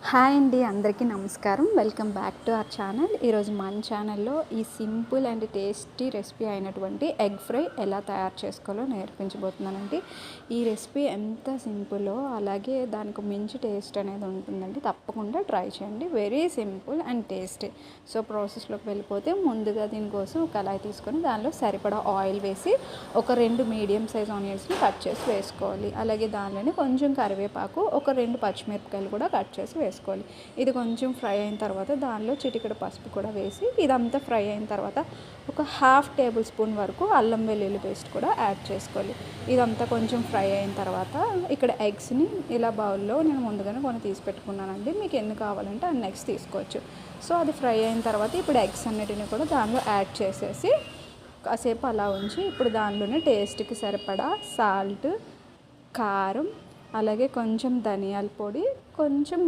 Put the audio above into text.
Hi అండి, అందరికీ నమస్కారం. Welcome back to our channel. ఈరోజు మన ఛానల్లో ఈ సింపుల్ అండ్ టేస్టీ రెసిపీ అయినటువంటి ఎగ్ ఫ్రై ఎలా తయారు చేసుకోవాలో నేర్పించబోతున్నానండి. ఈ రెసిపీ ఎంత సింపుల్లో అలాగే దానికి మించి టేస్ట్ అనేది ఉంటుందండి. తప్పకుండా ట్రై చేయండి. Very simple and tasty. So ప్రాసెస్లోకి వెళ్ళిపోతే ముందుగా దీనికోసం ఒక కళాయి తీసుకొని దానిలో సరిపడా ఆయిల్ వేసి ఒక 2 మీడియం సైజ్ ఆనియన్స్ని కట్ చేసి వేసుకోవాలి. అలాగే దానిలోనే కొంచెం కరివేపాకు, ఒక 2 పచ్చిమిరపకాయలు కూడా కట్ చేసి వేసుకోవాలి. ఇది కొంచెం ఫ్రై అయిన తర్వాత దానిలో చిటికెడు పసుపు కూడా వేసి ఇదంతా ఫ్రై అయిన తర్వాత ఒక ½ టేబుల్ స్పూన్ వరకు అల్లం వెల్లుల్లి పేస్ట్ కూడా యాడ్ చేసుకోవాలి. ఇదంతా కొంచెం ఫ్రై అయిన తర్వాత ఇక్కడ ఎగ్స్ని ఇలా బౌల్లో నేను ముందుగానే కొన్ని తీసి పెట్టుకున్నానండి. మీకు ఎన్ని కావాలంటే అన్ని ఎగ్స్ తీసుకోవచ్చు. సో అది ఫ్రై అయిన తర్వాత ఇప్పుడు ఎగ్స్ అన్నిటిని కూడా దానిలో యాడ్ చేసేసి కాసేపు అలా ఉంచి ఇప్పుడు దానిలోనే టేస్ట్కి సరిపడా సాల్ట్, కారం, అలాగే కొంచెం ధనియాల పొడి, కొంచెం